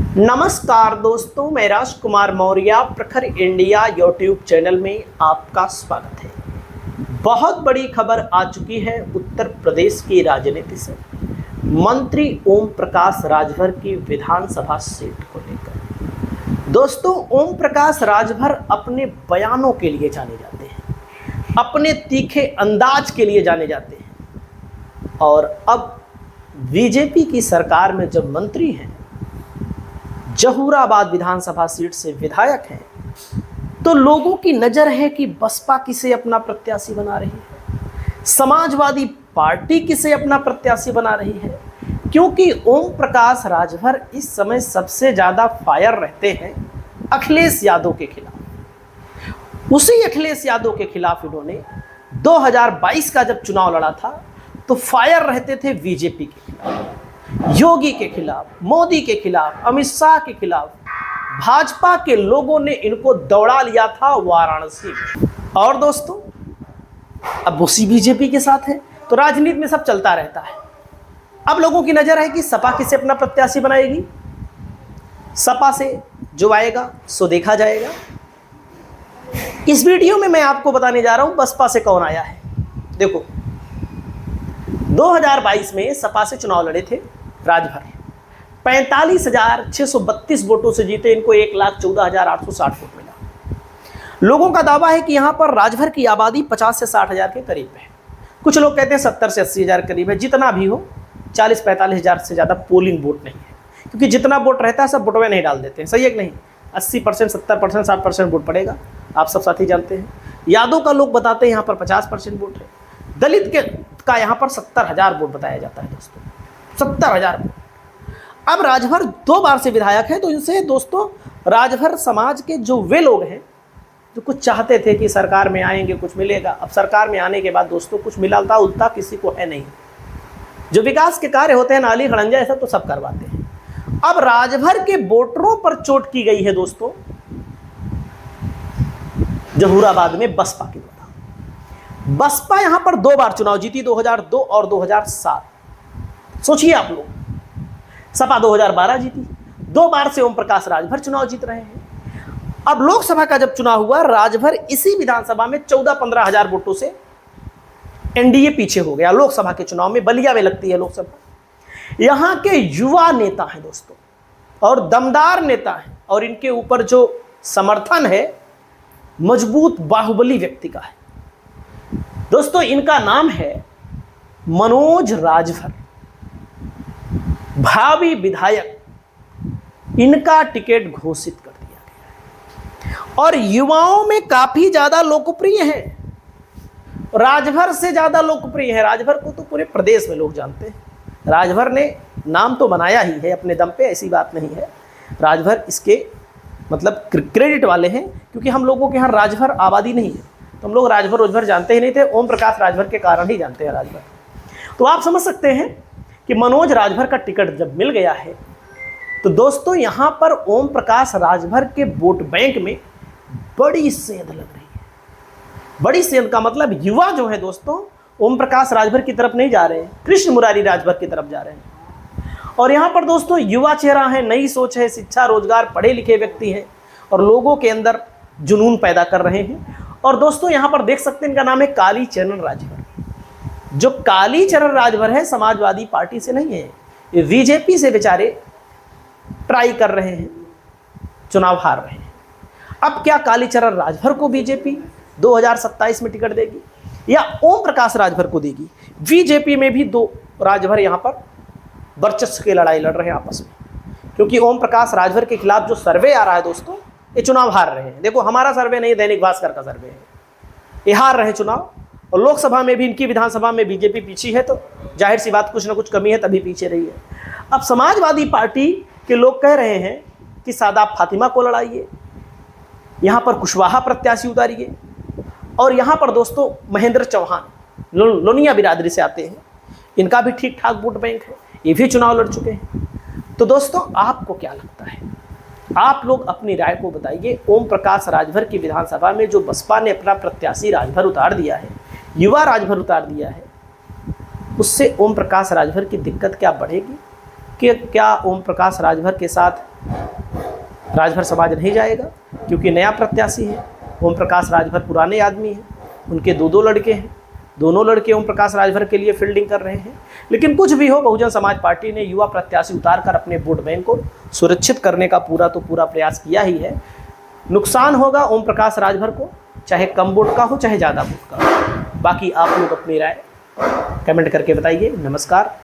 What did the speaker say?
नमस्कार दोस्तों, मैं राजकुमार मौर्य प्रखर इंडिया यूट्यूब चैनल में आपका स्वागत है। बहुत बड़ी खबर आ चुकी है उत्तर प्रदेश की राजनीति से। मंत्री ओम प्रकाश राजभर की विधानसभा सीट को लेकर दोस्तों, ओम प्रकाश राजभर अपने बयानों के लिए जाने जाते हैं, अपने तीखे अंदाज के लिए जाने जाते हैं। और अब बीजेपी की सरकार में जब मंत्री हैं, जहूराबाद विधानसभा सीट से विधायक हैं, तो लोगों की नजर है कि बसपा किसे अपना प्रत्याशी बना रही है, समाजवादी पार्टी किसे अपना प्रत्याशी बना रही है। क्योंकि ओम प्रकाश राजभर इस समय सबसे ज्यादा फायर रहते हैं अखिलेश यादव के खिलाफ। उसी अखिलेश यादव के खिलाफ इन्होंने 2022 का जब चुनाव लड़ा था तो फायर रहते थे बीजेपी के खिलाफ, योगी के खिलाफ, मोदी के खिलाफ, अमित शाह के खिलाफ। भाजपा के लोगों ने इनको दौड़ा लिया था वाराणसी में। और दोस्तों, अब उसी बीजेपी के साथ है तो राजनीति में सब चलता रहता है। अब लोगों की नजर है कि सपा किसे अपना प्रत्याशी बनाएगी, सपा से जो आएगा सो देखा जाएगा। इस वीडियो में मैं आपको बताने जा रहा हूं बसपा से कौन आया है। देखो, 2022 में सपा से चुनाव लड़े थे राजभर, 45,632 वोटों से जीते। इनको 1,14,860 वोट मिला। लोगों का दावा है कि यहां पर राजभर की आबादी 50 से 60 हजार के करीब है। कुछ लोग कहते हैं 70 से 80 हजार करीब है। जितना भी हो, 40-45 हजार से ज़्यादा पोलिंग वोट नहीं है, क्योंकि जितना वोट रहता है सब वोटों नहीं डाल देते हैं। सही है कि नहीं? 80%, 70%, 60% वोट पड़ेगा, आप सब साथी जानते हैं। यादव का लोग बताते हैं यहाँ पर 50% वोट है। दलित का यहाँ पर 70,000 वोट बताया जाता है दोस्तों, 70,000 वोट। अब राजभर 2 बार से विधायक है, तो इनसे दोस्तों राजभर समाज के जो वे लोग हैं जो कुछ चाहते थे कि सरकार में आएंगे कुछ मिलेगा, अब सरकार में आने के बाद दोस्तों कुछ मिलता उल्टा किसी को है नहीं। जो विकास के कार्य होते हैं, नाली खड़ंजा ऐसा तो सब करवाते हैं। अब राजभर के वोटरों पर चोट की गई है दोस्तों जहूराबाद में बसपा की द्वारा। बसपा यहां पर 2 बार चुनाव जीती, 2002 और 2007। सोचिए आप लोग, सपा 2012 जीती, 2 बार से ओम प्रकाश राजभर चुनाव जीत रहे हैं। अब लोकसभा का जब चुनाव हुआ, राजभर इसी विधानसभा में 14-15 हजार वोटों से एनडीए पीछे हो गया। लोकसभा के चुनाव में बलिया में लगती है लोकसभा। यहां के युवा नेता हैं दोस्तों, और दमदार नेता हैं, और इनके ऊपर जो समर्थन है मजबूत बाहुबली व्यक्ति का है दोस्तों। इनका नाम है मनोज राजभर, भावी विधायक। इनका टिकट घोषित कर दिया गया और युवाओं में काफी ज्यादा लोकप्रिय है। राजभर से ज्यादा लोकप्रिय है। राजभर को तो पूरे प्रदेश में लोग जानते हैं। राजभर ने नाम तो बनाया ही है अपने दम पे, ऐसी बात नहीं है। राजभर इसके मतलब क्रेडिट वाले हैं, क्योंकि हम लोगों के यहाँ राजभर आबादी नहीं है, तो हम लोग राजभर रोजभर जानते ही नहीं थे। ओम प्रकाश राजभर के कारण ही जानते हैं राजभर। तो आप समझ सकते हैं कि मनोज राजभर का टिकट जब मिल गया है, तो दोस्तों यहां पर ओम प्रकाश राजभर के वोट बैंक में बड़ी सेंध लग रही है। बड़ी सेंध का मतलब युवा जो है दोस्तों ओम प्रकाश राजभर की तरफ नहीं जा रहे हैं, कृष्ण मुरारी राजभर की तरफ जा रहे हैं। और यहां पर दोस्तों युवा चेहरा है, नई सोच है, शिक्षा रोजगार, पढ़े लिखे व्यक्ति हैं और लोगों के अंदर जुनून पैदा कर रहे हैं। और दोस्तों यहां पर देख सकते हैं, इनका नाम है कालीचरण राजभर। जो कालीचरण राजभर है समाजवादी पार्टी से नहीं है, ये बीजेपी से बेचारे ट्राई कर रहे हैं, चुनाव हार रहे हैं। अब क्या कालीचरण राजभर को बीजेपी 2027 में टिकट देगी या ओम प्रकाश राजभर को देगी? बीजेपी में भी 2 राजभर यहां पर वर्चस्व की लड़ाई लड़ रहे हैं आपस में, क्योंकि ओम प्रकाश राजभर के खिलाफ जो सर्वे आ रहा है दोस्तों, ये चुनाव हार रहे हैं। देखो, हमारा सर्वे नहीं, दैनिक भास्कर का सर्वे है। ये हार रहे चुनाव, और लोकसभा में भी इनकी विधानसभा में बीजेपी पीछे है, तो जाहिर सी बात कुछ ना कुछ कमी है, तभी पीछे रही है। अब समाजवादी पार्टी के लोग कह रहे हैं कि सादाब फातिमा को लड़ाइए, यहां पर कुशवाहा प्रत्याशी उतारिए। और यहां पर दोस्तों महेंद्र चौहान लोनिया बिरादरी से आते हैं, इनका भी ठीक ठाक वोट बैंक है, ये भी चुनाव लड़ चुके हैं। तो दोस्तों आपको क्या लगता है? आप लोग अपनी राय को बताइए। ओम प्रकाश राजभर की विधानसभा में जो बसपा ने अपना प्रत्याशी राजभर उतार दिया है, युवा राजभर उतार दिया है, उससे ओम प्रकाश राजभर की दिक्कत क्या बढ़ेगी कि क्या ओम प्रकाश राजभर के साथ राजभर समाज नहीं जाएगा, क्योंकि नया प्रत्याशी है। ओम प्रकाश राजभर पुराने आदमी हैं, उनके दो लड़के हैं, दोनों लड़के ओम प्रकाश राजभर के लिए फील्डिंग कर रहे हैं। लेकिन कुछ भी हो, बहुजन समाज पार्टी ने युवा प्रत्याशी उतारकर अपने वोट बैंक को सुरक्षित करने का पूरा प्रयास किया ही है। नुकसान होगा ओम प्रकाश राजभर को, चाहे कम वोट का हो चाहे ज़्यादा वोट का हो। बाकी आप लोग अपनी राय कमेंट करके बताइए। नमस्कार।